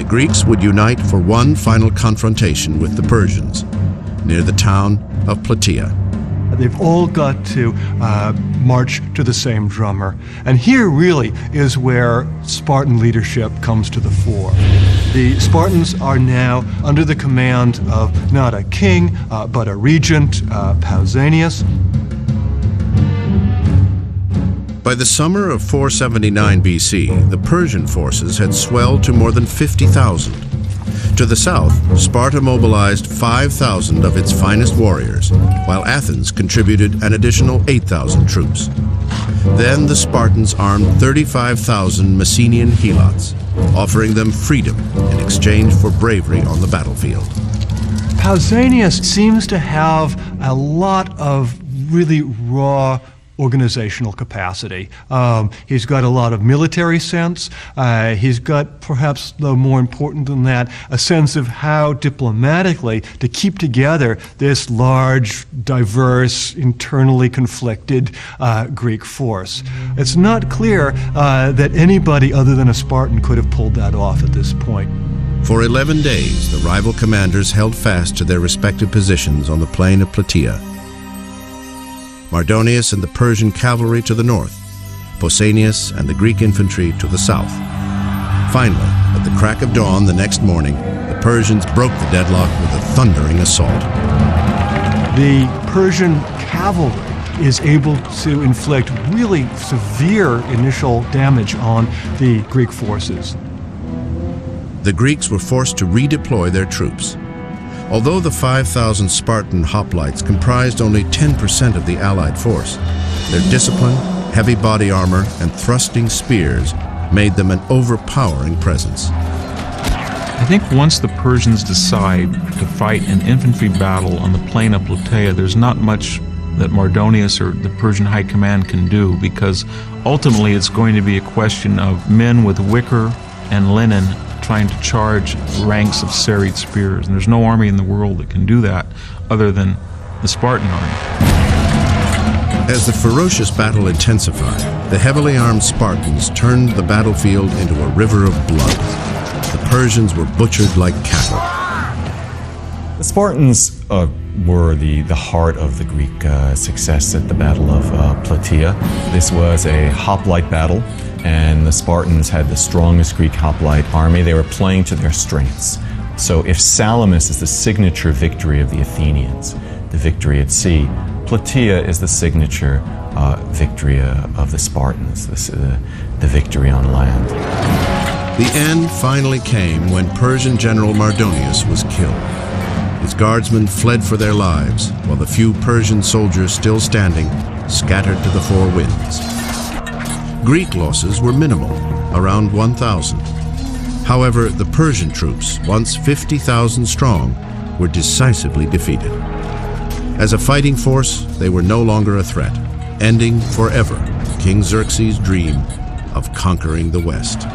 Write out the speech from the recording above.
Greeks would unite for one final confrontation with the Persians near the town of Plataeae. They've all got to march to the same drummer. And here really is where Spartan leadership comes to the fore. The Spartans are now under the command of not a king, but a regent, Pausanias. By the summer of 479 BC, the Persian forces had swelled to more than 50,000. To the south, Sparta mobilized 5,000 of its finest warriors, while Athens contributed an additional 8,000 troops. Then the Spartans armed 35,000 Messenian helots, offering them freedom in exchange for bravery on the battlefield. Pausanias seems to have a lot of really raw organizational capacity. He's got a lot of military sense. He's got, perhaps though more important than that, a sense of how diplomatically to keep together this large, diverse, internally conflicted Greek force. It's not clear that anybody other than a Spartan could have pulled that off at this point. For 11 days, the rival commanders held fast to their respective positions on the plain of Plataeae. Mardonius and the Persian cavalry to the north, Pausanias and the Greek infantry to the south. Finally, at the crack of dawn the next morning, the Persians broke the deadlock with a thundering assault. The Persian cavalry is able to inflict really severe initial damage on the Greek forces. The Greeks were forced to redeploy their troops. Although the 5,000 Spartan hoplites comprised only 10% of the Allied force, their discipline, heavy body armor, and thrusting spears made them an overpowering presence. I think once the Persians decide to fight an infantry battle on the plain of Plataeae, there's not much that Mardonius or the Persian High Command can do, because ultimately it's going to be a question of men with wicker and linen trying to charge ranks of serried spears. And there's no army in the world that can do that other than the Spartan army. As the ferocious battle intensified, the heavily armed Spartans turned the battlefield into a river of blood. The Persians were butchered like cattle. The Spartans were the heart of the Greek success at the Battle of Plataeae. This was a hoplite battle, and the Spartans had the strongest Greek hoplite army. They were playing to their strengths. So if Salamis is the signature victory of the Athenians, the victory at sea, Plataeae is the signature victory of the Spartans, the victory on land. The end finally came when Persian general Mardonius was killed. His guardsmen fled for their lives, while the few Persian soldiers still standing scattered to the four winds. Greek losses were minimal, around 1,000. However, the Persian troops, once 50,000 strong, were decisively defeated. As a fighting force, they were no longer a threat, ending forever King Xerxes' dream of conquering the West.